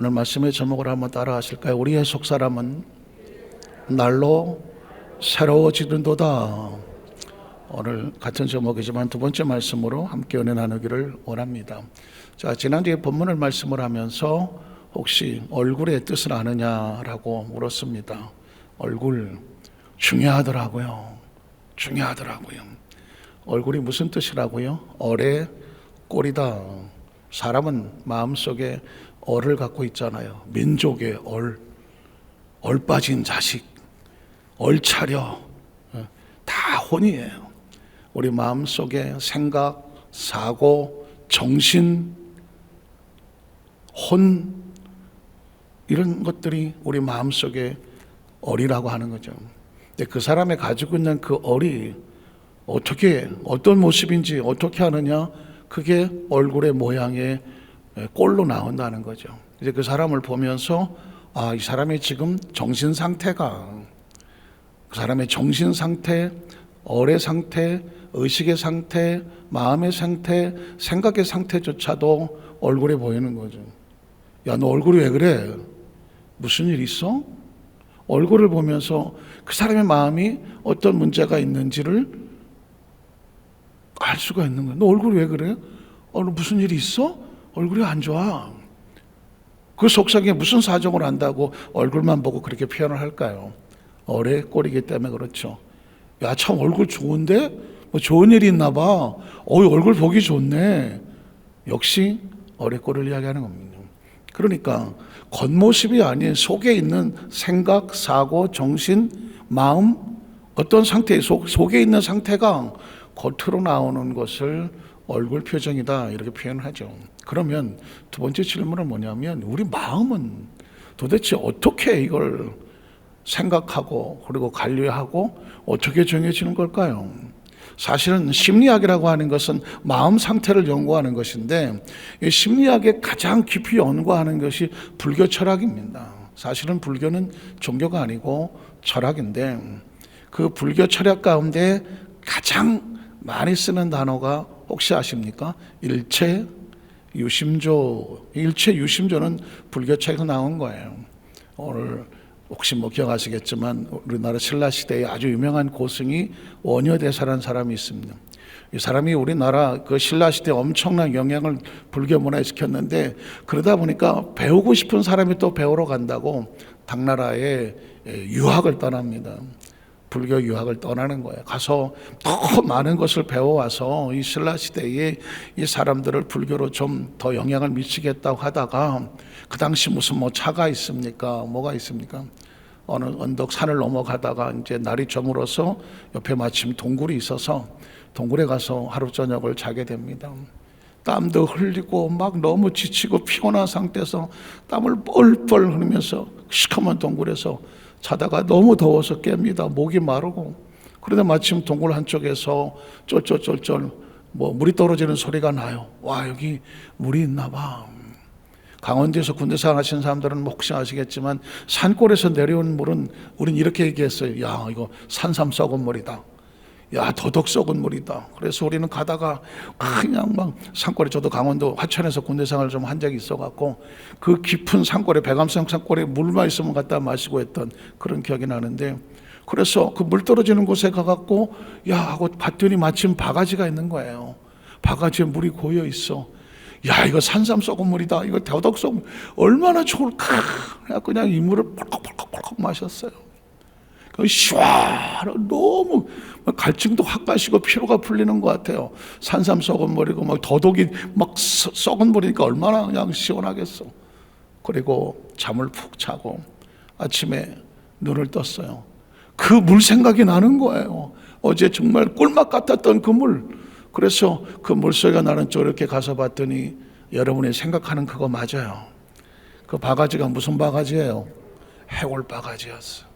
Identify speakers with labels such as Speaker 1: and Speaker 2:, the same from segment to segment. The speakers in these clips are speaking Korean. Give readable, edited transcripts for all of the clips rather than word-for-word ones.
Speaker 1: 오늘 말씀의 제목을 한번 따라 하실까요? 우리의 속사람은 날로 새로워지는도다. 오늘 같은 제목이지만 두 번째 말씀으로 함께 은혜 나누기를 원합니다. 자, 지난주에 본문을 말씀을 하면서 혹시 얼굴의 뜻을 아느냐라고 물었습니다. 얼굴 중요하더라고요. 얼굴이 무슨 뜻이라고요? 얼의 꼴이다. 사람은 마음속에 얼을 갖고 있잖아요. 민족의 얼 빠진 자식, 얼차려, 다 혼이에요. 우리 마음속에 생각, 사고, 정신, 혼, 이런 것들이 우리 마음속에 얼이라고 하는 거죠. 근데 그 사람이 가지고 있는 그 얼이 어떤 모습인지 어떻게 하느냐, 그게 얼굴의 모양의 꼴로 나온다는 거죠. 이제 그 사람을 보면서 이 사람의 지금 정신 상태가, 그 사람의 정신 상태, 얼의 상태, 의식의 상태, 마음의 상태, 생각의 상태조차도 얼굴에 보이는 거죠. 야, 너 얼굴이 왜 그래? 무슨 일 있어? 얼굴을 보면서 그 사람의 마음이 어떤 문제가 있는지를 알 수가 있는 거예요. 너 얼굴이 왜 그래? 너 무슨 일이 있어? 얼굴이 안 좋아. 그 속삭임에 무슨 사정을 안다고 얼굴만 보고 그렇게 표현을 할까요? 얼의 꼴이기 때문에 그렇죠. 야, 참 얼굴 좋은데? 뭐 좋은 일이 있나 봐. 얼굴 보기 좋네. 역시 얼의 꼴을 이야기하는 겁니다. 그러니까 겉모습이 아닌 속에 있는 생각, 사고, 정신, 마음, 어떤 상태, 속에 있는 상태가 겉으로 나오는 것을 얼굴 표정이다, 이렇게 표현을 하죠. 그러면 두 번째 질문은 뭐냐면, 우리 마음은 도대체 어떻게 이걸 생각하고 그리고 관리하고 어떻게 정해지는 걸까요? 사실은 심리학이라고 하는 것은 마음 상태를 연구하는 것인데, 이 심리학에 가장 깊이 연구하는 것이 불교 철학입니다. 사실은 불교는 종교가 아니고 철학인데, 그 불교 철학 가운데 가장 많이 쓰는 단어가 혹시 아십니까? 일체 유심조. 일체 유심조는 불교 책에서 나온 거예요. 오늘 혹시 기억하시겠지만 우리나라 신라시대에 아주 유명한 고승이 원효대사라는 사람이 있습니다. 이 사람이 우리나라 그 신라시대에 엄청난 영향을 불교 문화에 시켰는데, 그러다 보니까 배우고 싶은 사람이 또 배우러 간다고 당나라에 유학을 떠납니다. 불교 유학을 떠나는 거예요. 가서 더 많은 것을 배워와서 이 신라시대에 이 사람들을 불교로 좀 더 영향을 미치겠다고 하다가, 그 당시 무슨 차가 있습니까? 뭐가 있습니까? 어느 언덕 산을 넘어가다가 이제 날이 저물어서 옆에 마침 동굴이 있어서 동굴에 가서 하루 저녁을 자게 됩니다. 땀도 흘리고 막 너무 지치고 피곤한 상태에서 땀을 뻘뻘 흘리면서 시커먼 동굴에서 자다가 너무 더워서 깹니다. 목이 마르고. 그런데 마침 동굴 한쪽에서 쫄쫄쫄쫄 물이 떨어지는 소리가 나요. 와, 여기 물이 있나 봐. 강원도에서 군대생활 하시는 사람들은 혹시 아시겠지만, 산골에서 내려온 물은 우린 이렇게 얘기했어요. 야, 이거 산삼 썩은 물이다. 야, 더덕 썩은 물이다. 그래서 우리는 가다가 그냥 막 산골에, 저도 강원도 화천에서 군대생활을 좀 한 적이 있어갖고 그 깊은 산골에, 백암산 산골에 물만 있으면 갖다 마시고 했던 그런 기억이 나는데, 그래서 그 물 떨어지는 곳에 가갖고 야 하고 봤더니 마침 바가지가 있는 거예요. 바가지에 물이 고여 있어. 야, 이거 산삼 썩은 물이다. 이거 더덕 썩은, 얼마나 좋을까. 그냥 이 물을 펄컥 마셨어요. 시원하고 너무 갈증도 확 가시고 피로가 풀리는 것 같아요. 산삼 썩은 물이고 막 더덕이 막 썩은 물이니까 얼마나 그냥 시원하겠어. 그리고 잠을 푹 자고 아침에 눈을 떴어요. 그 물 생각이 나는 거예요. 어제 정말 꿀맛 같았던 그 물. 그래서 그 물소리가 나는 쪽으로 이렇게 가서 봤더니, 여러분이 생각하는 그거 맞아요. 그 바가지가 무슨 바가지예요? 해골 바가지였어.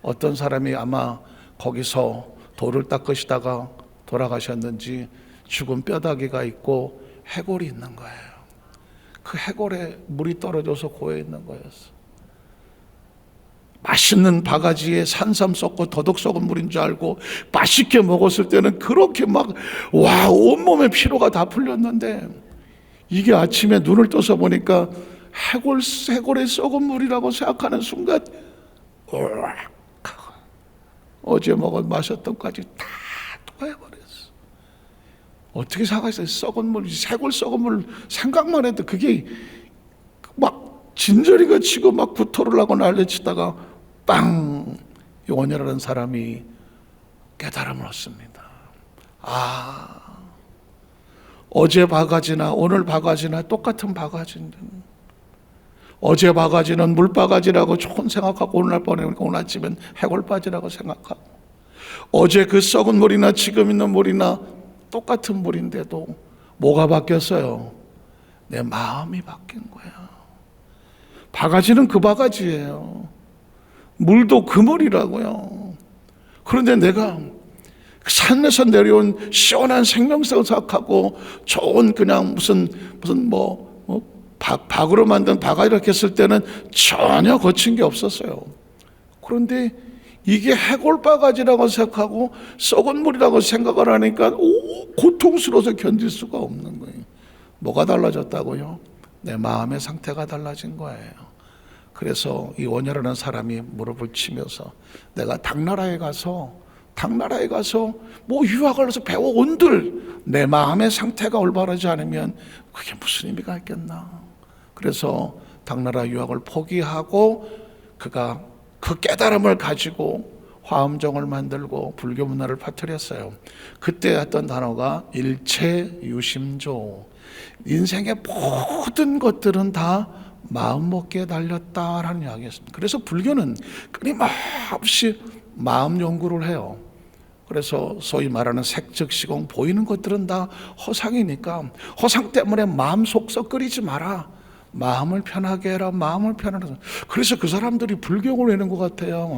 Speaker 1: 어떤 사람이 아마 거기서 돌을 닦으시다가 돌아가셨는지 죽은 뼈다귀가 있고 해골이 있는 거예요. 그 해골에 물이 떨어져서 고여 있는 거였어. 맛있는 바가지에 산삼 썩고 더덕 썩은 물인 줄 알고 맛있게 먹었을 때는 그렇게 온몸에 피로가 다 풀렸는데, 이게 아침에 눈을 떠서 보니까 해골의 썩은 물이라고 생각하는 순간 으악 하고 어제 마셨던 것까지 다 토해버렸어. 어떻게 생각했어요? 썩은 물, 해골 썩은 물 생각만 해도 그게 막 진저리가 치고 막 구토를 하고 난리치다가 빵! 원이라는 사람이 깨달음을 얻습니다. 어제 바가지나 오늘 바가지나 똑같은 바가지인데, 어제 바가지는 물바가지라고 좋은 생각하고 오늘 보내니까 오늘 아침엔 해골바지라고 생각하고, 어제 그 썩은 물이나 지금 있는 물이나 똑같은 물인데도 뭐가 바뀌었어요? 내 마음이 바뀐 거야. 바가지는 그 바가지예요. 물도 그 물이라고요. 그런데 내가 산에서 내려온 시원한 생명수를 생각하고 좋은 그냥 무슨 박으로 만든 바가지를 했을 때는 전혀 거친 게 없었어요. 그런데 이게 해골바가지라고 생각하고 썩은 물이라고 생각을 하니까 고통스러워서 견딜 수가 없는 거예요. 뭐가 달라졌다고요? 내 마음의 상태가 달라진 거예요. 그래서 이 원효라는 사람이 무릎을 치면서 내가 당나라에 가서 뭐 유학을 해서 배워온들 내 마음의 상태가 올바르지 않으면 그게 무슨 의미가 있겠나. 그래서 당나라 유학을 포기하고 그가 그 깨달음을 가지고 화엄정을 만들고 불교 문화를 퍼뜨렸어요. 그때 했던 단어가 일체유심조. 인생의 모든 것들은 다 마음 먹기에 달렸다라는 이야기였습니다. 그래서 불교는 끊임없이 마음 연구를 해요. 그래서 소위 말하는 색즉시공, 보이는 것들은 다 허상이니까 허상 때문에 마음 속썩 끓이지 마라. 마음을 편하게 해라. 마음을 편하게 해라. 그래서 그 사람들이 불경을 내는 것 같아요.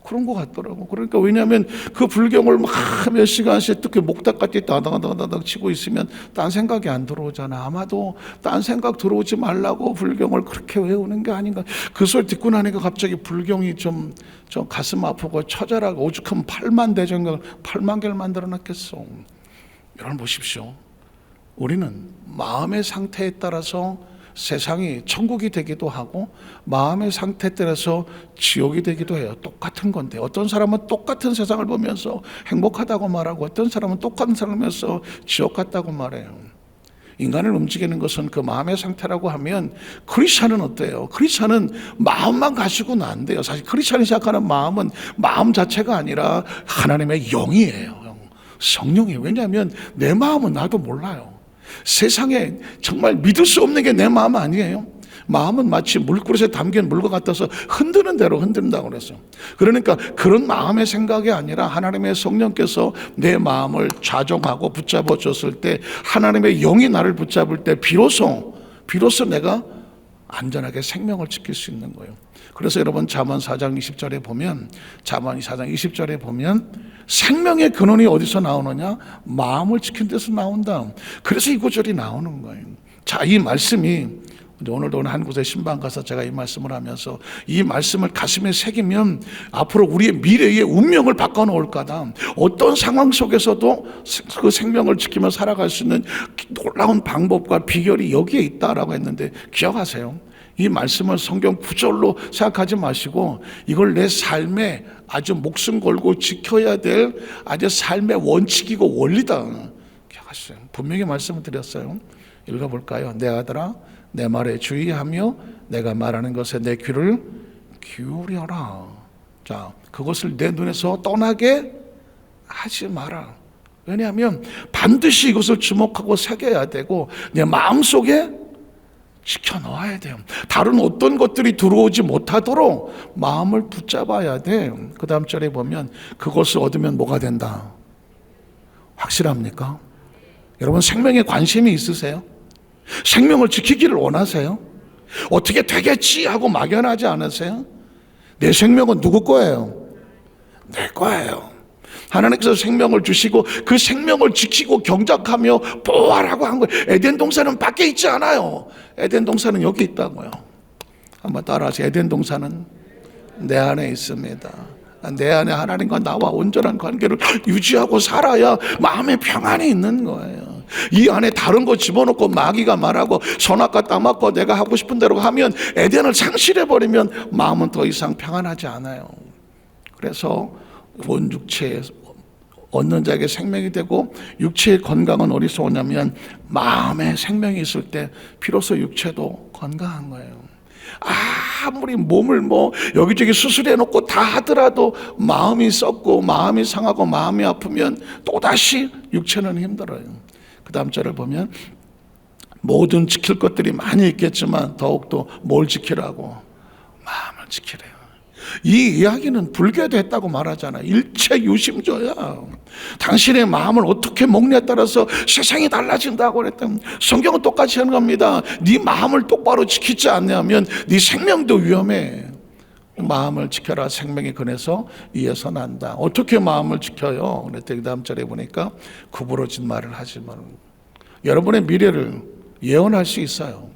Speaker 1: 그런 것 같더라고. 그러니까 왜냐하면 그 불경을 막 몇 시간씩 특히 목탁같이 다다다다닥 치고 있으면 딴 생각이 안 들어오잖아. 아마도 딴 생각 들어오지 말라고 불경을 그렇게 외우는 게 아닌가. 그 소리 듣고 나니까 갑자기 불경이 좀 가슴 아프고 처절하고 오죽하면 8만 대전경 8만 개를 만들어 놨겠어. 여러분 보십시오. 우리는 마음의 상태에 따라서 세상이 천국이 되기도 하고 마음의 상태에 따라서 지옥이 되기도 해요. 똑같은 건데 어떤 사람은 똑같은 세상을 보면서 행복하다고 말하고 어떤 사람은 똑같은 세상을 보면서 지옥 같다고 말해요. 인간을 움직이는 것은 그 마음의 상태라고 하면 크리스찬은 어때요? 크리스찬은 마음만 가지고는 안 돼요. 사실 크리스찬이 생각하는 마음은 마음 자체가 아니라 하나님의 영이에요. 성령이에요. 왜냐하면 내 마음은 나도 몰라요. 세상에 정말 믿을 수 없는 게 내 마음 아니에요. 마음은 마치 물그릇에 담긴 물과 같아서 흔드는 대로 흔든다고 그랬어요. 그러니까 그런 마음의 생각이 아니라 하나님의 성령께서 내 마음을 좌정하고 붙잡아 줬을 때 하나님의 영이 나를 붙잡을 때 비로소 내가 안전하게 생명을 지킬 수 있는 거예요. 그래서 여러분 잠언 4장 20절에 보면 생명의 근원이 어디서 나오느냐? 마음을 지킨 데서 나온다. 그래서 이 구절이 나오는 거예요. 자, 이 말씀이 오늘도 한 곳에 신방 가서 제가 이 말씀을 하면서 이 말씀을 가슴에 새기면 앞으로 우리의 미래의 운명을 바꿔놓을 거다. 어떤 상황 속에서도 그 생명을 지키며 살아갈 수 있는 놀라운 방법과 비결이 여기에 있다라고 했는데 기억하세요. 이 말씀을 성경 구절로 생각하지 마시고 이걸 내 삶에 아주 목숨 걸고 지켜야 될 아주 삶의 원칙이고 원리다. 기억하세요. 분명히 말씀을 드렸어요. 읽어볼까요? 내 아들아 내 말에 주의하며 내가 말하는 것에 내 귀를 기울여라. 자, 그것을 내 눈에서 떠나게 하지 마라. 왜냐하면 반드시 이것을 주목하고 새겨야 되고 내 마음속에 지켜놓아야 돼요. 다른 어떤 것들이 들어오지 못하도록 마음을 붙잡아야 돼. 그 다음 절에 보면 그것을 얻으면 뭐가 된다. 확실합니까? 여러분 생명에 관심이 있으세요? 생명을 지키기를 원하세요? 어떻게 되겠지 하고 막연하지 않으세요? 내 생명은 누구 거예요? 내 거예요. 하나님께서 생명을 주시고 그 생명을 지키고 경작하며 보호하라고 한 거예요. 에덴 동산은 밖에 있지 않아요. 에덴 동산은 여기 있다고요. 한번 따라하세요. 에덴 동산은 내 안에 있습니다. 내 안에 하나님과 나와 온전한 관계를 유지하고 살아야 마음의 평안이 있는 거예요. 이 안에 다른 거 집어넣고 마귀가 말하고 선악과 따먹고 내가 하고 싶은 대로 하면 에덴을 상실해버리면 마음은 더 이상 평안하지 않아요. 그래서 본 육체에 얻는 자에게 생명이 되고 육체의 건강은 어디서 오냐면 마음에 생명이 있을 때 비로소 육체도 건강한 거예요. 아무리 몸을 여기저기 수술해 놓고 다 하더라도 마음이 썩고 마음이 상하고 마음이 아프면 또다시 육체는 힘들어요. 그 다음 절을 보면 모든 지킬 것들이 많이 있겠지만 더욱더 뭘 지키라고? 마음을 지키래요. 이 이야기는 불교에도 했다고 말하잖아요. 일체 유심조야. 당신의 마음을 어떻게 먹냐에 따라서 세상이 달라진다고 그랬더니 성경은 똑같이 하는 겁니다. 네 마음을 똑바로 지키지 않냐면 네 생명도 위험해. 마음을 지켜라. 생명의 근에서 이에서 난다. 어떻게 마음을 지켜요? 그랬더니 다음 절에 보니까 구부러진 말을 하지 말고. 여러분의 미래를 예언할 수 있어요.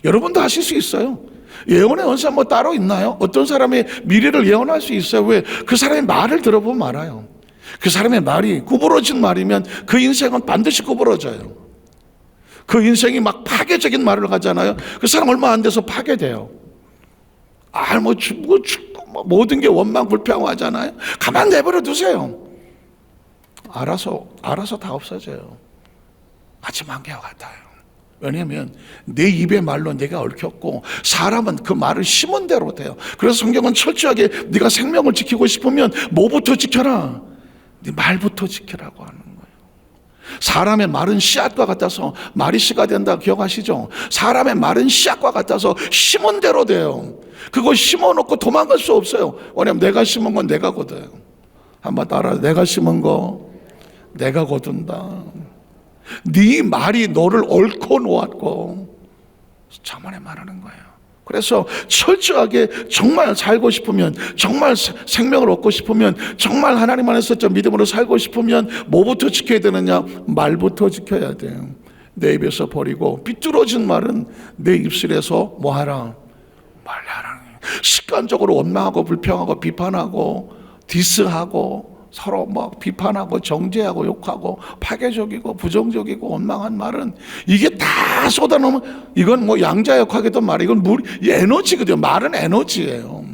Speaker 1: 여러분도 하실 수 있어요. 예언의 은사 따로 있나요? 어떤 사람의 미래를 예언할 수 있어요. 왜? 그 사람의 말을 들어보면 알아요. 그 사람의 말이 구부러진 말이면 그 인생은 반드시 구부러져요. 그 인생이 막 파괴적인 말을 하잖아요. 그 사람 얼마 안 돼서 파괴돼요. 죽고 모든 게 원망불평하잖아요. 가만 내버려 두세요. 알아서 다 없어져요. 마치 만개와 같아요. 왜냐하면 내 입의 말로 내가 얽혔고 사람은 그 말을 심은 대로 돼요. 그래서 성경은 철저하게 네가 생명을 지키고 싶으면 뭐부터 지켜라? 네 말부터 지키라고 하는 거예요. 사람의 말은 씨앗과 같아서 말이 씨가 된다 기억하시죠? 사람의 말은 씨앗과 같아서 심은 대로 돼요. 그거 심어놓고 도망갈 수 없어요. 왜냐하면 내가 심은 건 내가 거둬요. 한번 따라 내가 심은 거 내가 거둔다. 네 말이 너를 얽어 놓았고 자만에 말하는 거예요. 그래서 철저하게 정말 살고 싶으면, 정말 생명을 얻고 싶으면, 정말 하나님 안에서 믿음으로 살고 싶으면 뭐부터 지켜야 되느냐? 말부터 지켜야 돼요. 내 입에서 버리고 삐뚤어진 말은 내 입술에서 뭐하라? 말하라. 습관적으로 원망하고 불평하고 비판하고 디스하고 서로 비판하고 정죄하고 욕하고 파괴적이고 부정적이고 원망한 말은 이게 다 쏟아놓으면 이건 양자역학에도 말이에요. 이건 에너지거든요. 말은 에너지예요.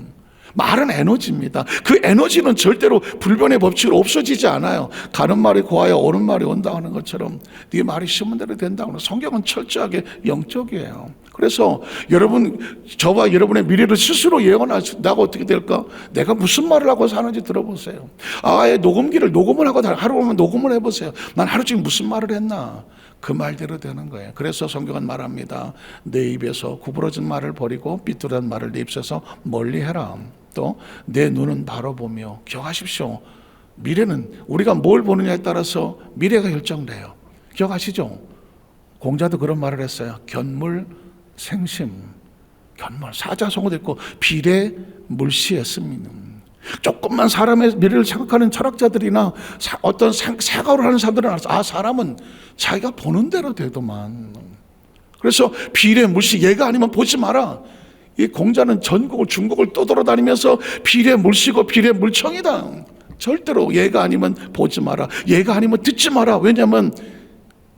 Speaker 1: 말은 에너지입니다. 그 에너지는 절대로 불변의 법칙으로 없어지지 않아요. 가는 말이 고하여 오는 말이 온다 하는 것처럼 네 말이 심은 대로 된다고 하는 성경은 철저하게 영적이에요. 그래서 저와 여러분의 미래를 스스로 예언하신다고 어떻게 될까? 내가 무슨 말을 하고 사는지 들어보세요. 녹음을 하고 하루 오면 녹음을 해보세요. 난 하루 종일 무슨 말을 했나? 그 말대로 되는 거예요. 그래서 성경은 말합니다. 내 입에서 구부러진 말을 버리고 삐뚤한 말을 내 입에서 멀리해라. 또 내 눈은 바로 보며. 기억하십시오. 미래는 우리가 뭘 보느냐에 따라서 미래가 결정돼요. 기억하시죠? 공자도 그런 말을 했어요. 견물생심. 견물 사자성어도 있고 비례물시했습니다. 조금만 사람의 미래를 생각하는 철학자들이나 어떤 생각을 하는 사람들은 사람은 자기가 보는 대로 되더만. 그래서 비례물시, 얘가 아니면 보지 마라. 이 공자는 전국을 중국을 떠돌아다니면서 비례물시고 비례물청이다. 절대로 얘가 아니면 보지 마라. 얘가 아니면 듣지 마라. 왜냐하면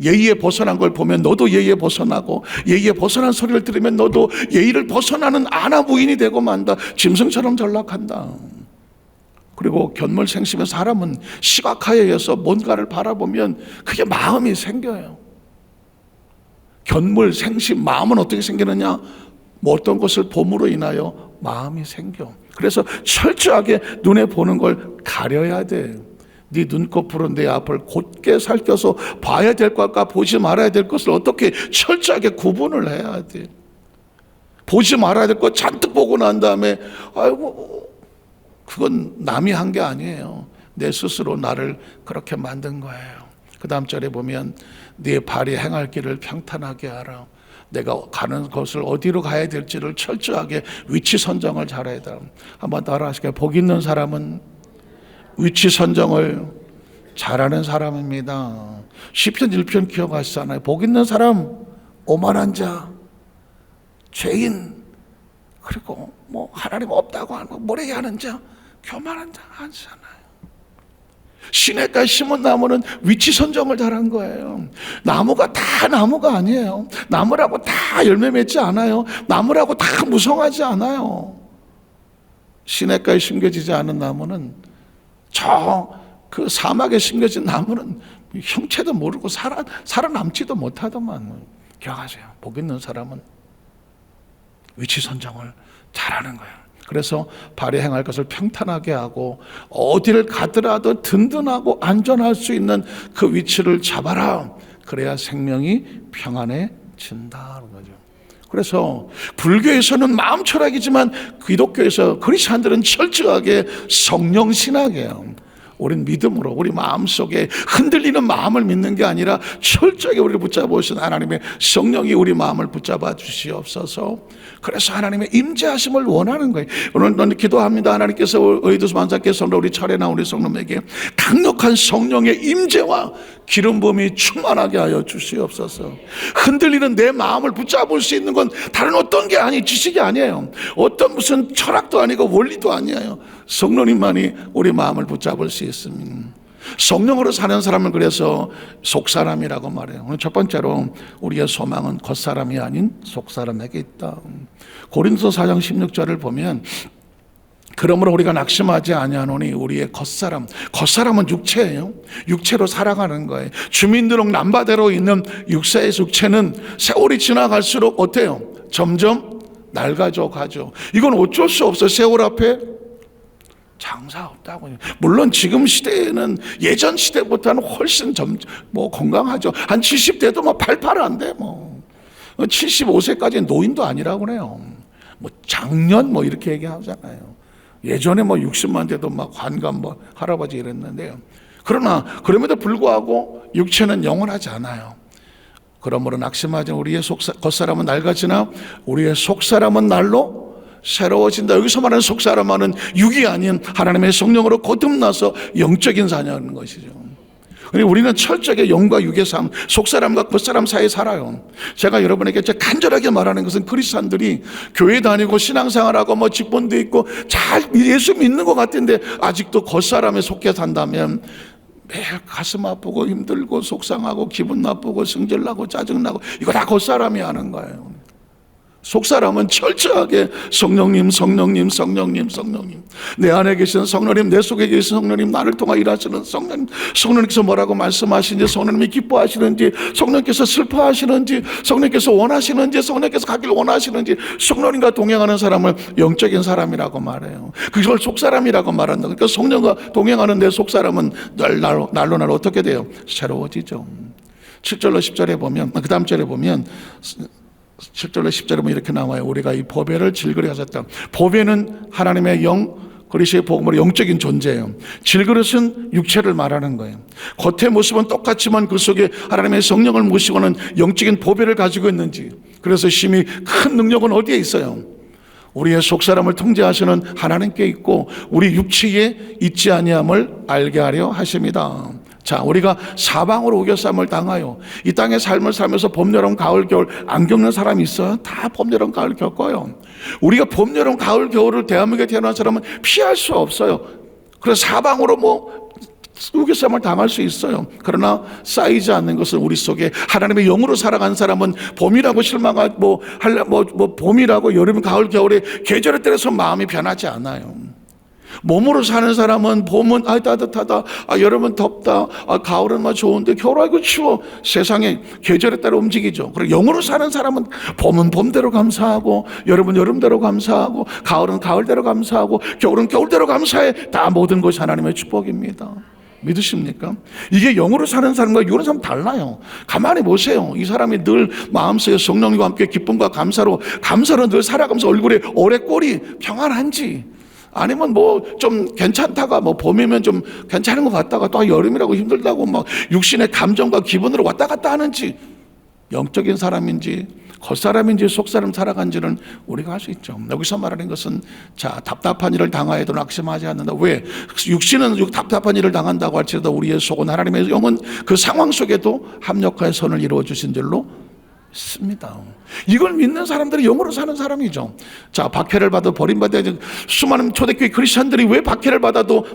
Speaker 1: 예의에 벗어난 걸 보면 너도 예의에 벗어나고, 예의에 벗어난 소리를 들으면 너도 예의를 벗어나는 아나무인이 되고 만다. 짐승처럼 전락한다. 그리고 견물생심의 사람은 시각화에 의해서 뭔가를 바라보면 그게 마음이 생겨요. 견물생심, 마음은 어떻게 생기느냐? 어떤 것을 봄으로 인하여 마음이 생겨. 그래서 철저하게 눈에 보는 걸 가려야 돼. 네 눈꺼풀로 내 앞을 곧게 살펴서 봐야 될 것과 보지 말아야 될 것을 어떻게 철저하게 구분을 해야 돼. 보지 말아야 될 것 잔뜩 보고 난 다음에 그건 남이 한 게 아니에요. 내 스스로 나를 그렇게 만든 거예요. 그 다음 절에 보면 네 발이 행할 길을 평탄하게 하라. 내가 가는 곳을 어디로 가야 될지를 철저하게 위치 선정을 잘해야 돼. 한번 따라 하실게요. 복 있는 사람은 위치 선정을 잘하는 사람입니다. 시편 1편 기억하시잖아요. 복 있는 사람, 오만한 자, 죄인, 그리고 하나님 없다고 하는 모래게 하는 자, 교만한 자 아니잖아요. 시냇가에 심은 나무는 위치 선정을 잘한 거예요. 나무가 다 나무가 아니에요. 나무라고 다 열매 맺지 않아요. 나무라고 다 무성하지 않아요. 시냇가에 심겨지지 않은 나무는 그 사막에 심겨진 나무는 형체도 모르고 살아남지도 못하더만. 기억하세요. 복 있는 사람은 위치 선정을 잘하는 거예요. 그래서 발에 행할 것을 평탄하게 하고 어디를 가더라도 든든하고 안전할 수 있는 그 위치를 잡아라. 그래야 생명이 평안해진다는 거죠. 그래서 불교에서는 마음 철학이지만 기독교에서 그리스도인들은 철저하게 성령 신학이에요. 우린 믿음으로 우리 마음속에 흔들리는 마음을 믿는 게 아니라 철저하게 우리를 붙잡으신 하나님의 성령이 우리 마음을 붙잡아 주시옵소서. 그래서 하나님의 임재하심을 원하는 거예요. 오늘 기도합니다. 하나님께서 의도수 만사께서 우리 철회나 우리 성령에게 강력한 성령의 임재와 기름 부음이 충만하게 하여 주시옵소서. 흔들리는 내 마음을 붙잡을 수 있는 건 다른 어떤 게 아니 지식이 아니에요. 어떤 무슨 철학도 아니고 원리도 아니에요. 성령님만이 우리 마음을 붙잡을 수 있습니다. 성령으로 사는 사람을 그래서 속사람이라고 말해요. 오늘 첫 번째로 우리의 소망은 겉사람이 아닌 속사람에게 있다. 고린도서 4장 16절을 보면 그러므로 우리가 낙심하지 아니하노니 우리의 겉사람은 육체예요. 육체로 살아가는 거예요. 주민등록 남바대로 있는 육체의 육체는 세월이 지나갈수록 어때요? 점점 낡아져 가죠. 이건 어쩔 수 없어요. 세월 앞에 장사 없다고. 물론 지금 시대에는 예전 시대보다는 훨씬 건강하죠. 한 70대도 뭐 팔팔한데 75세까지 노인도 아니라고 그래요. 장년 이렇게 얘기하잖아요. 예전에 60만 대도 관감 할아버지 이랬는데요. 그러나 그럼에도 불구하고 육체는 영원하지 않아요. 그러므로 낙심하지 우리의 겉사람은 낡아지나 우리의 속사람은 날로 새로워진다. 여기서 말하는 속사람은 육이 아닌 하나님의 성령으로 거듭나서 영적인 자녀인 것이죠. 우리는 철저하게 영과 육의 삶, 속사람과 겉사람 사이에 살아요. 제가 여러분에게 간절하게 말하는 것은 그리스도인들이 교회 다니고 신앙생활하고 직분도 있고 잘 예수 믿는 것 같은데 아직도 겉사람에 속해 산다면 매일 가슴 아프고 힘들고 속상하고 기분 나쁘고 승질나고 짜증나고 이거 다 겉사람이 하는 거예요. 속사람은 철저하게 성령님 내 안에 계신 성령님, 내 속에 계신 성령님, 나를 통해 일하시는 성령님, 성령님께서 뭐라고 말씀하시는지, 성령님이 기뻐하시는지, 성령님께서 슬퍼하시는지, 성령님께서 원하시는지, 성령님께서 가길 원하시는지, 성령님과 동행하는 사람을 영적인 사람이라고 말해요. 그걸 속사람이라고 말한다. 그러니까 성령과 동행하는 내 속사람은 날로 어떻게 돼요? 새로워지죠. 7절로 10절에 보면, 그 다음 절에 보면 7절로 10절에 보면 이렇게 나와요. 우리가 이 보배를 질그릇 하셨다. 보배는 하나님의 그리스도의 복음으로 영적인 존재예요. 질그릇은 육체를 말하는 거예요. 겉의 모습은 똑같지만 그 속에 하나님의 성령을 모시고는 영적인 보배를 가지고 있는지. 그래서 심히 큰 능력은 어디에 있어요? 우리의 속사람을 통제하시는 하나님께 있고 우리 육체에 있지 아니함을 알게 하려 하십니다. 자, 우리가 사방으로 우겨쌈을 당하여 이 땅의 삶을 살면서 봄, 여름, 가을, 겨울 안 겪는 사람이 있어요? 다 봄, 여름, 가을 겪어요. 우리가 봄, 여름, 가을, 겨울을 대한민국에 태어난 사람은 피할 수 없어요. 그래서 사방으로 우겨쌈을 당할 수 있어요. 그러나 쌓이지 않는 것은 우리 속에 하나님의 영으로 살아간 사람은 봄이라고 실망하고 봄이라고 여름, 가을, 겨울에 계절에 따라서 마음이 변하지 않아요. 몸으로 사는 사람은 봄은 따뜻하다, 여름은 덥다, 가을은 좋은데 겨울 이거 추워. 세상에 계절에 따라 움직이죠. 그리고 영으로 사는 사람은 봄은 봄대로 감사하고 여름은 여름대로 감사하고 가을은 가을대로 감사하고 겨울은 겨울대로 감사해. 다 모든 것이 하나님의 축복입니다. 믿으십니까? 이게 영으로 사는 사람과 육으로 사는 사람 달라요. 가만히 보세요. 이 사람이 늘 마음속에 성령과 함께 기쁨과 감사로 늘 살아가면서 얼굴에 오래 꼴이 평안한지, 아니면 좀 괜찮다가 봄이면 좀 괜찮은 것 같다가 또 여름이라고 힘들다고 육신의 감정과 기분으로 왔다 갔다 하는지, 영적인 사람인지 겉사람인지 속사람 살아간지는 우리가 알 수 있죠. 여기서 말하는 것은 답답한 일을 당하여도 낙심하지 않는다. 왜? 육신은 답답한 일을 당한다고 할지라도 우리의 속은 하나님의 영은 그 상황 속에도 합력하여 선을 이루어 주신 줄로 습니다. 이걸 믿는 사람들이 영으로 사는 사람이죠. 박해를 받아 버림받아야 수많은 초대교회 크리스천들이 왜 박해를 받아도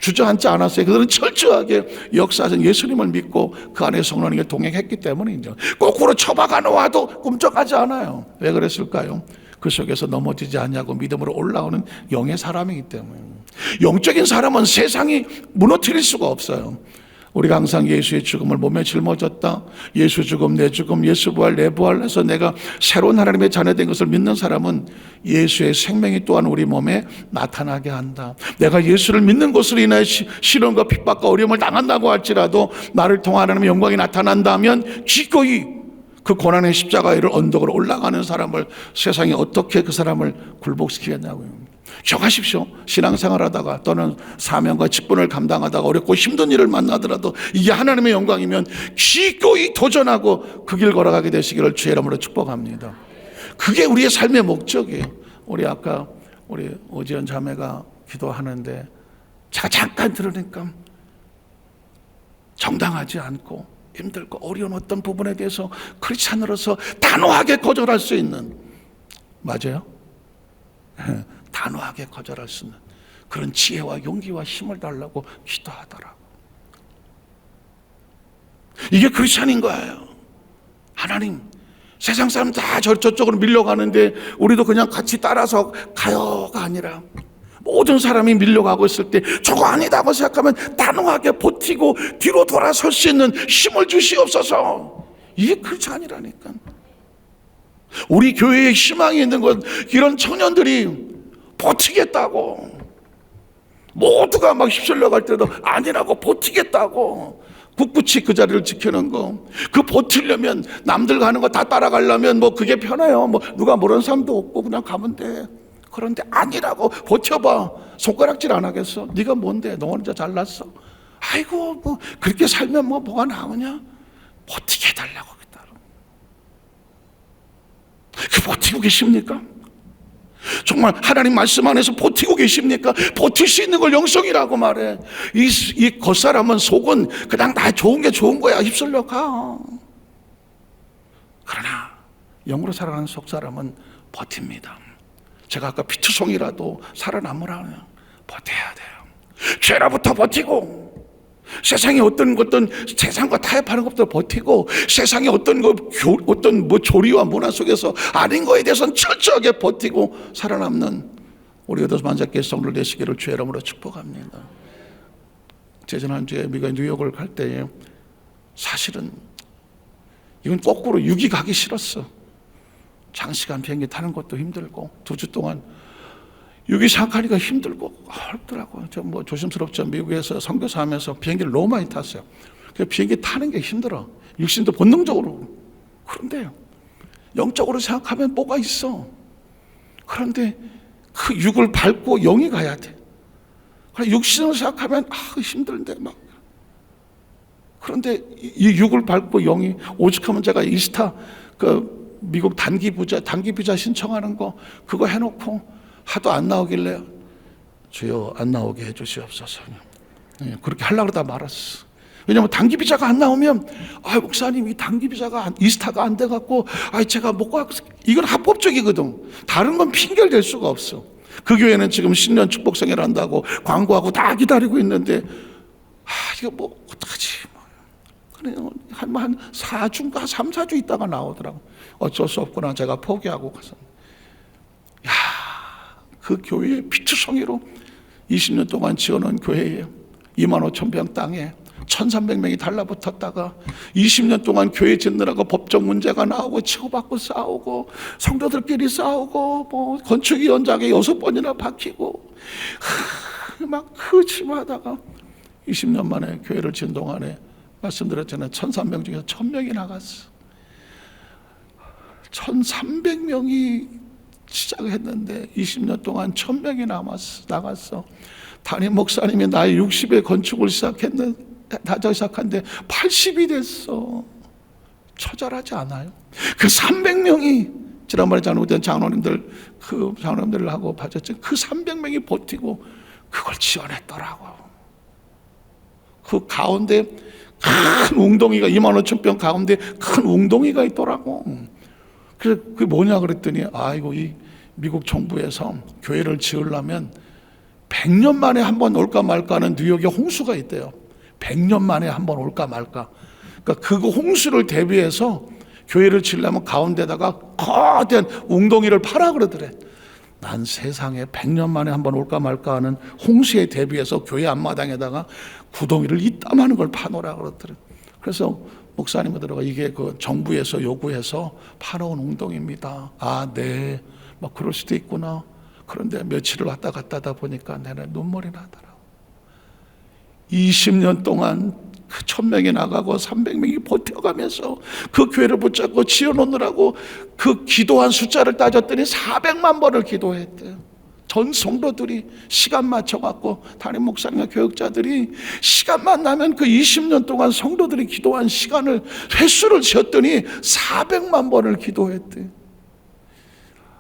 Speaker 1: 주저앉지 않았어요. 그들은 철저하게 역사하신 예수님을 믿고 그 안에 성령님과 동행했기 때문이죠. 거꾸로 처박아 놓아도 꿈쩍하지 않아요. 왜 그랬을까요? 그 속에서 넘어지지 않냐고 믿음으로 올라오는 영의 사람이기 때문에. 영적인 사람은 세상이 무너뜨릴 수가 없어요. 우리가 항상 예수의 죽음을 몸에 짊어졌다, 예수 죽음 내 죽음, 예수 부활 내 부활 해서 내가 새로운 하나님의 자녀된 것을 믿는 사람은 예수의 생명이 또한 우리 몸에 나타나게 한다. 내가 예수를 믿는 것으로 인하여 시련과 핍박과 어려움을 당한다고 할지라도 나를 통한 하나님의 영광이 나타난다면 기꺼이 그 고난의 십자가를 언덕으로 올라가는 사람을 세상이 어떻게 그 사람을 굴복시키겠냐고요. 기억하십시오. 신앙생활하다가 또는 사명과 직분을 감당하다가 어렵고 힘든 일을 만나더라도 이게 하나님의 영광이면 기꺼이 도전하고 그 길 걸어가게 되시기를 주의 이름으로 축복합니다. 그게 우리의 삶의 목적이에요. 우리 아까 우리 오지연 자매가 기도하는데 제가 잠깐 들으니까 정당하지 않고 힘들고 어려운 어떤 부분에 대해서 크리스찬으로서 단호하게 거절할 수 있는, 맞아요? 단호하게 거절할 수 있는 그런 지혜와 용기와 힘을 달라고 기도하더라고. 이게 크리스찬인 거예요. 하나님, 세상 사람 다 저쪽으로 밀려가는데 우리도 그냥 같이 따라서 가요가 아니라 모든 사람이 밀려가고 있을 때 저거 아니다고 생각하면 단호하게 버티고 뒤로 돌아설 수 있는 힘을 주시옵소서. 이게 크리스찬이라니까. 우리 교회에 희망이 있는 건 이런 청년들이 버티겠다고, 모두가 막 휩쓸려 갈 때도 아니라고 버티겠다고 꿋꿋이 그 자리를 지키는 거. 그 버티려면 남들 가는 거 다 따라가려면 뭐 그게 편해요. 뭐 누가 모르는 사람도 없고 그냥 가면 돼. 그런데 아니라고 버텨봐. 손가락질 안 하겠어? 네가 뭔데? 너 혼자 잘났어? 아이고 뭐 그렇게 살면 뭐가 나오냐? 버티게 해달라고. 그 버티고 계십니까? 정말 하나님 말씀 안에서 버티고 계십니까? 버틸 수 있는 걸 영성이라고 말해. 이 겉사람은 속은 그냥 다 좋은 게 좋은 거야. 휩쓸려 가. 그러나 영으로 살아가는 속사람은 버팁니다. 제가 아까 피투성이라도 살아남으라, 버텨야 돼요. 죄라부터 버티고, 세상에 어떤 세상과 타협하는 것부터 버티고, 세상에 어떤 조리와 문화 속에서 아닌 거에 대해서는 철저하게 버티고 살아남는 우리 여덟만자께 성도들 되시기를 주의 이름으로 축복합니다. 지난주에 미국 뉴욕을 갈 때 사실은 이건 거꾸로 육이 가기 싫었어. 장시간 비행기 타는 것도 힘들고 2주 동안 육이 생각하니까 힘들고 어렵더라고요. 저 뭐 조심스럽죠. 미국에서 선교사하면서 비행기를 너무 많이 탔어요. 그래서 비행기 타는 게 힘들어. 육신도 본능적으로. 그런데 영적으로 생각하면 뭐가 있어. 그런데 그 육을 밟고 영이 가야 돼. 그래 육신을 생각하면 힘든데 막. 그런데 이 육을 밟고 영이, 오죽하면 제가 이스타 그 미국 단기 비자 신청하는 거 그거 해놓고 하도 안 나오길래 주여 안 나오게 해주시옵소서. 그렇게 하려고 그러다 말았어. 왜냐하면 단기 비자가 안 나오면 목사님 이 단기 비자가 이스타가 안 돼갖고 제가 못 가. 이건 합법적이거든. 다른 건 핑계를 댈 수가 없어. 그 교회는 지금 신년 축복생회를 한다고 광고하고 다 기다리고 있는데 이거 뭐 어떡하지. 그래 한 4주인가 3, 4주 있다가 나오더라고. 어쩔 수 없구나. 제가 포기하고 가서. 그 교회의 피투성이로 20년 동안 지어놓은 교회에 25,000평 땅에 1,300명이 달라붙었다가 20년 동안 교회 짓느라고 법적 문제가 나오고 치고받고 싸우고 성도들끼리 싸우고 뭐 건축위원장에 6번이나 박히고 막 그침하다가 20년 만에 교회를 지은 동안에 말씀드렸잖아요. 1,300명 중에서 1,000명이 나갔어. 1,300명이 시작을 했는데 20년 동안 1,000명이 나갔어. 담임 목사님이 나이 60에 건축을 시작한데 80이 됐어. 처절하지 않아요? 그 300명이 지난번에 잘못된 장로님들 그 장로님들하고 봐줬죠. 그 300명이 버티고 그걸 지원했더라고. 그 가운데 큰 웅덩이가 25,000평 가운데 큰 웅덩이가 있더라고. 그래서 그게 뭐냐 그랬더니 이거 이 미국 정부에서 교회를 지으려면 100년 만에 한 번 올까 말까 하는 뉴욕에 홍수가 있대요. 100년 만에 한 번 올까 말까. 그러니까 그 홍수를 대비해서 교회를 지으려면 가운데다가 거대한 웅덩이를 파라 그러더래. 난 세상에 100년 만에 한 번 올까 말까 하는 홍수에 대비해서 교회 앞마당에다가 구덩이를 이따만한 걸 파놓으라 그러더래. 그래서 목사님이 들어가 이게 그 정부에서 요구해서 파놓은 웅덩이입니다. 아, 네. 막 그럴 수도 있구나. 그런데 며칠을 왔다 갔다 하다 보니까 내내 눈물이 나더라고. 20년 동안 그 1000명이 나가고 300명이 버텨가면서 그 교회를 붙잡고 지어놓느라고 그 기도한 숫자를 따졌더니 400만 번을 기도했대요. 전 성도들이 시간 맞춰갖고 담임 목사님과 교육자들이 시간만 나면 그 20년 동안 성도들이 기도한 시간을 횟수를 지었더니 400만 번을 기도했대요.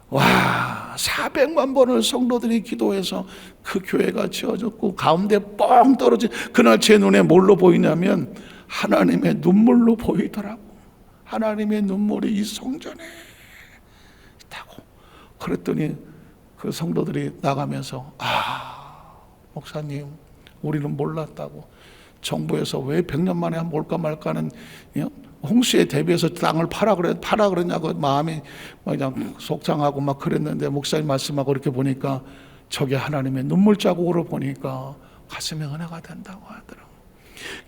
Speaker 1: 와, 400만 번을 성도들이 기도해서 그 교회가 지어졌고 가운데 뻥 떨어진 그날 제 눈에 뭘로 보이냐면 하나님의 눈물로 보이더라고. 하나님의 눈물이 이 성전에 있다고. 그랬더니 그 성도들이 나가면서 목사님 우리는 몰랐다고. 정부에서 왜 100년 만에 한번 올까 말까 하는 홍수에 대비해서 땅을 파라 그랬냐고 마음이 그냥 속상하고 막 그랬는데 목사님 말씀하고 이렇게 보니까 저게 하나님의 눈물 자국으로 보니까 가슴에 은혜가 된다고 하더라고요.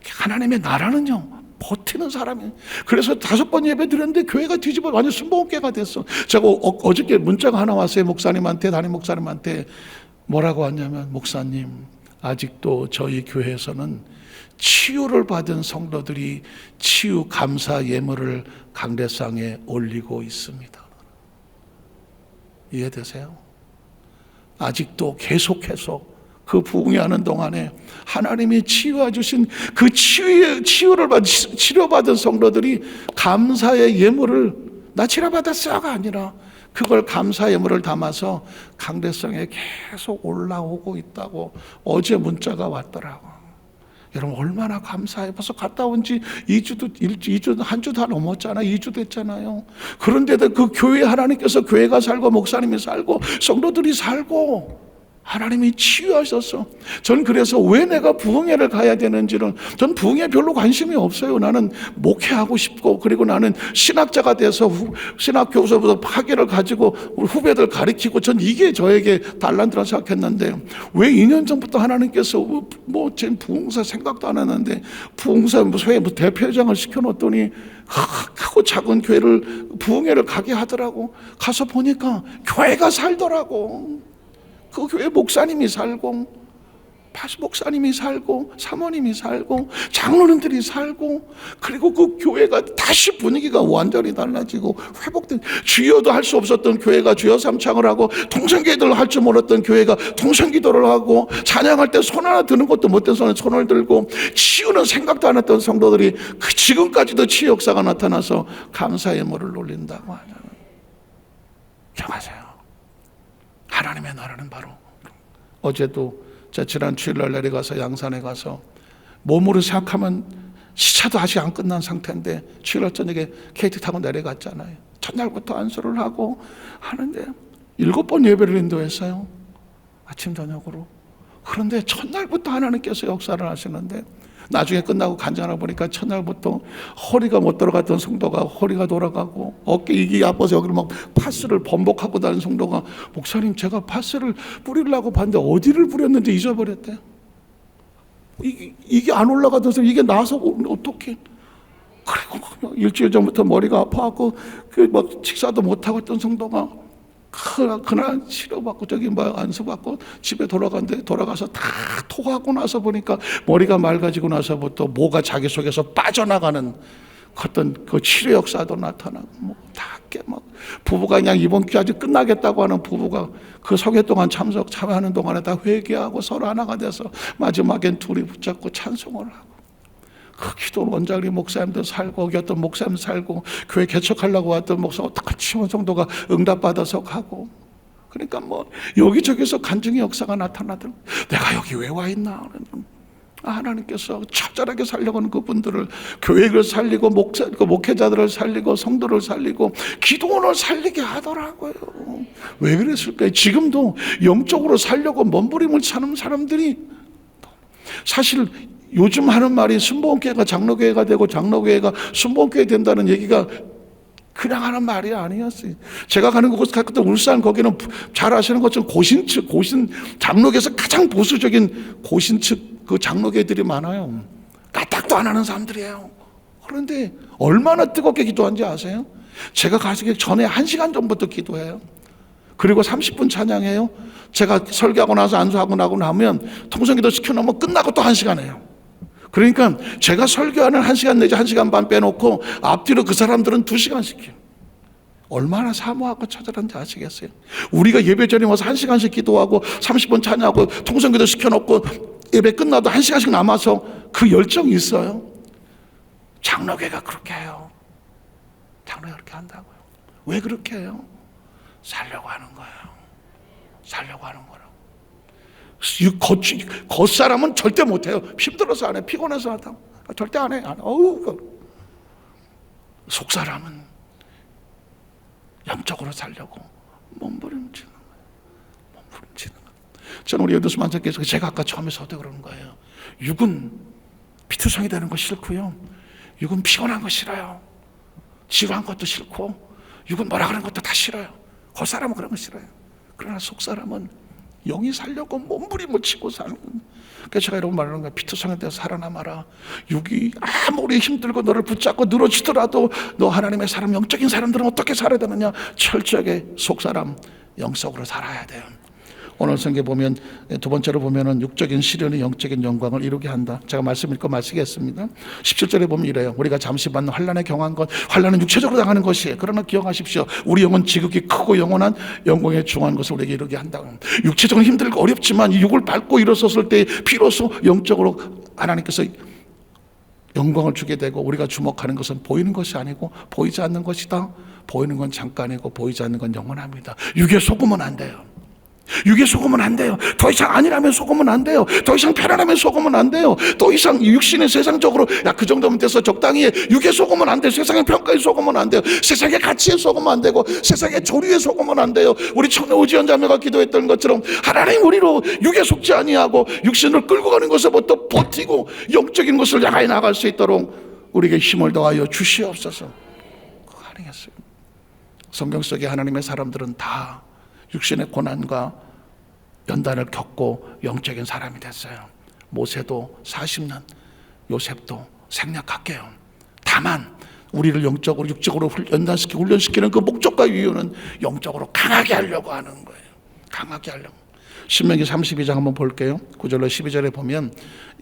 Speaker 1: 하나님의 나라는요 버티는 사람이. 그래서 5번 예배 드렸는데 교회가 뒤집어 완전 순복음교회가 됐어. 제가 어저께 문자가 하나 왔어요. 목사님한테, 담임 목사님한테. 뭐라고 왔냐면 목사님 아직도 저희 교회에서는 치유를 받은 성도들이 치유 감사 예물을 강대상에 올리고 있습니다. 이해되세요? 아직도 계속해서 그 부흥회하는 동안에 하나님이 치유해 주신 그 치료받은 성도들이 감사의 예물을 나 치료받았어가 아니라 그걸 감사 예물을 담아서 강대상에 계속 올라오고 있다고 어제 문자가 왔더라고. 여러분 얼마나 감사해. 벌써 갔다 온 지 2주, 한 주 다 넘었잖아. 2주 됐잖아요. 그런데도 그 교회 하나님께서 교회가 살고 목사님이 살고 성도들이 살고 하나님이 치유하셔서 전 그래서 왜 내가 부흥회를 가야 되는지는 전 부흥회 별로 관심이 없어요. 나는 목회하고 싶고 그리고 나는 신학자가 돼서 신학교수부터 학위를 가지고 우리 후배들 가르치고 전 이게 저에게 달란트라 생각했는데 왜 2년 전부터 하나님께서 제 부흥사 생각도 안 했는데 부흥사 무슨 대표장을 시켜놓더니 크고 작은 교회를 부흥회를 가게 하더라고. 가서 보니까 교회가 살더라고. 그 교회 목사님이 살고 목사님이 살고 사모님이 살고 장로님들이 살고 그리고 그 교회가 다시 분위기가 완전히 달라지고 회복된 주여도 할 수 없었던 교회가 주여 삼창을 하고 통성기도를 할 줄 몰랐던 교회가 통성기도를 하고 찬양할 때 손 하나 드는 것도 못된 손을 들고 치유는 생각도 안 했던 성도들이 그 지금까지도 치유 역사가 나타나서 감사 예물을 올린다고 하잖아요. 기억하세요. 하나님의 나라는 바로 어제도 지난 주일날 내려가서 양산에 가서 몸으로 생각하면 시차도 아직 안 끝난 상태인데 주일날 저녁에 KT 타고 내려갔잖아요. 첫날부터 안수를 하고 하는데 7번 예배를 인도했어요. 아침 저녁으로. 그런데 첫날부터 하나님께서 역사를 하시는데 나중에 끝나고 간증하다 보니까 첫날부터 허리가 못 들어갔던 성도가 허리가 돌아가고 어깨 이게 아파서 여기를 막 파스를 번복하고 다니는 성도가 목사님 제가 파스를 뿌리려고 봤는데 어디를 뿌렸는지 잊어버렸대요. 이게 안 올라가서 이게 나서 어떻게 그리고 일주일 전부터 머리가 아파갖고 막 식사도 못하고 있던 성도가 그날 치료받고 저기 안수받고 집에 돌아가서 다 토하고 나서 보니까 머리가 맑아지고 나서부터 뭐가 자기 속에서 빠져나가는 어떤 그 치료 역사도 나타나고 다 부부가 그냥 이번 기회 아직 끝나겠다고 하는 부부가 그 설교 동안 참여하는 동안에 다 회개하고 서로 하나가 돼서 마지막엔 둘이 붙잡고 찬송을 하고 그 기도 원장님 목사님도 살고 거기 어떤 목사님 살고 교회 개척하려고 왔던 목사가 같이 온 성도가 응답받아서 가고 그러니까 여기저기서 간증의 역사가 나타나더라고요. 내가 여기 왜 와 있나 하나님께서 처절하게 살려고 하는 그분들을 교회를 살리고 목회자들을 살리고 성도를 살리고 기도원을 살리게 하더라고요. 왜 그랬을까요? 지금도 영적으로 살려고 몸부림을 차는 사람들이, 사실 요즘 하는 말이 순복음교회가 장로교회가 되고 장로교회가 순복음교회 된다는 얘기가 그냥 하는 말이 아니었어요. 제가 가는 곳 같은 울산, 거기는 잘 아시는 것처럼 고신측, 장로교에서 가장 보수적인 고신측 그 장로교회들이 많아요. 까딱도 안 하는 사람들이에요. 그런데 얼마나 뜨겁게 기도한지 아세요? 제가 가기 전에 1시간 전부터 기도해요. 그리고 30분 찬양해요. 제가 설교하고 나서 안수하고 나면 통성기도 시켜놓으면 끝나고 또 1시간 해요. 그러니까 제가 설교하는 1시간 내지 1시간 반 빼놓고 앞뒤로 그 사람들은 2시간씩 해요. 얼마나 사모하고 처절한지 아시겠어요? 우리가 예배 전에 와서 1시간씩 기도하고 30분 찬양하고 통성기도 시켜놓고 예배 끝나도 1시간씩 남아서 그 열정이 있어요. 장로교회가 그렇게 해요. 장로교회가 그렇게 한다고요. 왜 그렇게 해요? 살려고 하는 거예요. 살려고 하는 거라고. 겉사람은 절대 못해요. 힘들어서 안 해. 피곤해서 한다고. 절대 안 해. 속사람은 영적으로 살려고 몸부림치는 거예요. 몸부림치는 거예요. 저는 우리 여도수 만사께서 제가 아까 처음에서도 그러는 거예요. 육은 피투성이 되는 거 싫고요. 육은 피곤한 거 싫어요. 지루한 것도 싫고, 육은 뭐라 그러는 것도 다 싫어요. 겉사람은 그런 거 싫어요. 그러나 속사람은 영이 살려고 몸부림을 치고 사는 거예요. 그래서 제가 이런 말을 하는 거예요. 피투성에 대해서 살아남아라. 육이 아무리 힘들고 너를 붙잡고 늘어지더라도 너 하나님의 사람, 영적인 사람들은 어떻게 살아야 되느냐? 철저하게 속사람, 영적으로 살아야 돼요. 오늘 성경에 보면 두 번째로 보면은 육적인 시련이 영적인 영광을 이루게 한다. 제가 말씀 읽고 마치겠습니다. 17절에 보면 이래요. 우리가 잠시 받는 환난에 경한 것, 환난은 육체적으로 당하는 것이에요. 그러나 기억하십시오. 우리 영은 지극히 크고 영원한 영광에 중한 것을 우리에게 이루게 한다. 육체적으로 힘들고 어렵지만 이 육을 밟고 일어섰을 때 비로소 영적으로 하나님께서 영광을 주게 되고, 우리가 주목하는 것은 보이는 것이 아니고 보이지 않는 것이다. 보이는 건 잠깐이고 보이지 않는 건 영원합니다. 육에 속으면 안 돼요. 육에 속으면 안 돼요. 더 이상 아니라면 속으면 안 돼요. 더 이상 편안하면 속으면 안 돼요. 더 이상 육신의 세상적으로 그 정도면 돼서 적당히 해. 육에 속으면 안 돼요. 세상의 평가에 속으면 안 돼요. 세상의 가치에 속으면 안 되고 세상의 조류에 속으면 안 돼요. 우리 청년 오지연 자매가 기도했던 것처럼 하나님 우리로 육에 속지 아니하고 육신을 끌고 가는 것에부터 버티고 영적인 것을 향하여 나갈 수 있도록 우리에게 힘을 더하여 주시옵소서. 그거 아니겠어요? 성경 속에 하나님의 사람들은 다 육신의 고난과 연단을 겪고 영적인 사람이 됐어요. 모세도 40년, 요셉도 생략할게요. 다만 우리를 영적으로 육적으로 연단시키고 훈련시키는 그 목적과 이유는 영적으로 강하게 하려고 하는 거예요. 강하게 하려고. 신명기 32장 한번 볼게요. 9절로 12절에 보면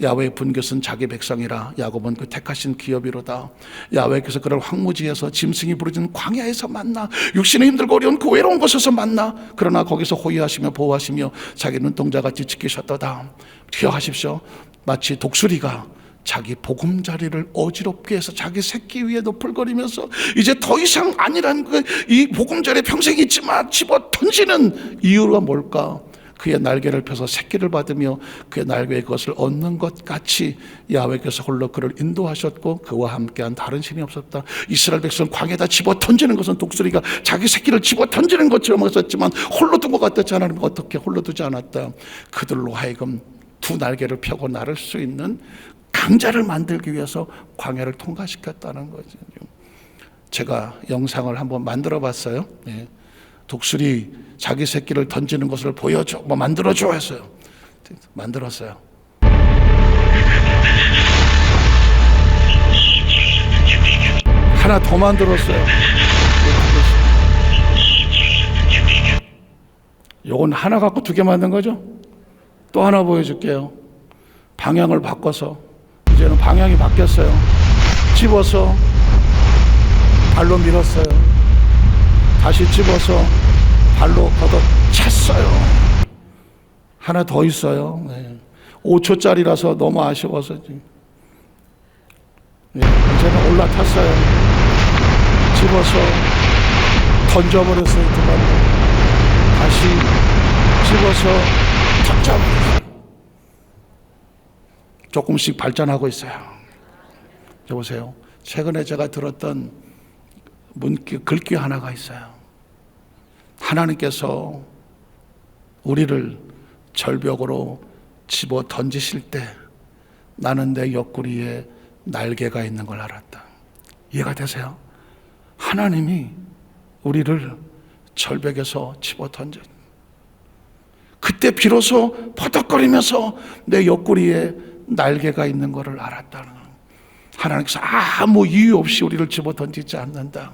Speaker 1: 야훼의 분깃은 자기 백성이라 야곱은 그 택하신 기업이로다. 야훼께서 그를 황무지에서 짐승이 부르짖는 광야에서 만나, 육신이 힘들고 어려운 그 외로운 곳에서 만나, 그러나 거기서 호위하시며 보호하시며 자기 눈동자같이 지키셨도다. 기억하십시오. 마치 독수리가 자기 보금자리를 어지럽게 해서 자기 새끼 위에 노풀거리면서 이제 더 이상 아니란 이 보금자리에 평생 있지만 집어 던지는 이유가 뭘까? 그의 날개를 펴서 새끼를 받으며 그의 날개에 그것을 얻는 것 같이 야훼께서 홀로 그를 인도하셨고 그와 함께한 다른 신이 없었다. 이스라엘 백성을 광야에다 집어 던지는 것은 독수리가 자기 새끼를 집어 던지는 것처럼 했었지만 홀로 둔 것 같았지 않으면 어떻게 홀로 두지 않았다. 그들로 하여금 두 날개를 펴고 날을 수 있는 강자를 만들기 위해서 광야를 통과시켰다는 거죠. 제가 영상을 한번 만들어 봤어요. 네. 독수리 자기 새끼를 던지는 것을 보여줘, 만들어줘 했어요. 만들었어요. 하나 더 만들었어요. 요건 하나 갖고 2개 만든 거죠. 또 하나 보여줄게요. 방향을 바꿔서 이제는 방향이 바뀌었어요. 집어서 발로 밀었어요. 다시 집어서 발로 걷어찼어요. 하나 더 있어요. 네. 5초짜리라서 너무 아쉬워서 지금. 네. 이제는 올라탔어요. 집어서 던져버렸어요. 두 발로. 다시 집어서 던져버렸어요. 조금씩 발전하고 있어요. 여보세요. 최근에 제가 들었던 글귀 하나가 있어요. 하나님께서 우리를 절벽으로 집어 던지실 때 나는 내 옆구리에 날개가 있는 걸 알았다. 이해가 되세요? 하나님이 우리를 절벽에서 집어 던져, 그때 비로소 퍼덕거리면서 내 옆구리에 날개가 있는 것을 알았다는 거예요. 하나님께서 아무 이유 없이 우리를 집어 던지지 않는다.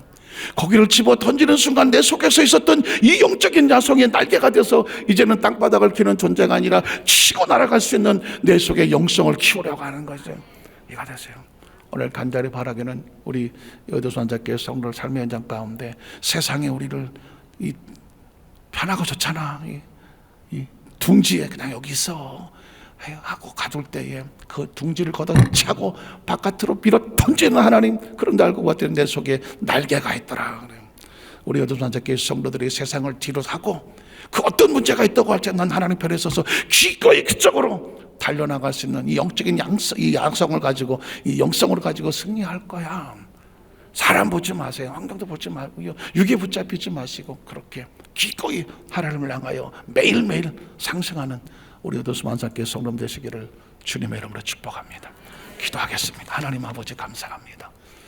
Speaker 1: 거기를 집어 던지는 순간 내 속에서 있었던 이 영적인 야성의 날개가 돼서 이제는 땅바닥을 기는 존재가 아니라 치고 날아갈 수 있는 내 속의 영성을 키우려고 하는 거죠. 이해가 되세요? 오늘 간절히 바라기는 우리 여도수 환자교회 성도들 삶의 현장 가운데 세상에 우리를 이 편하고 좋잖아, 이 둥지에 그냥 여기 있어 하고 가둘 때에 그 둥지를 걷어차고 바깥으로 밀어 던지는 하나님, 그런데 알고 봤더니 내 속에 날개가 있더라. 우리 여도수 환자교회 성도들이 세상을 뒤로 하고 그 어떤 문제가 있다고 할지 난 하나님 편에 서서 기꺼이 그쪽으로 달려나갈 수 있는 이 영적인 이 양성을 가지고, 이 영성을 가지고 승리할 거야. 사람 보지 마세요. 환경도 보지 말고요. 육에 붙잡히지 마시고 그렇게 기꺼이 하나님을 향하여 매일매일 상승하는 우리 여도수 만사교회 성도 되시기를 주님의 이름으로 축복합니다. 기도하겠습니다. 하나님 아버지 감사합니다.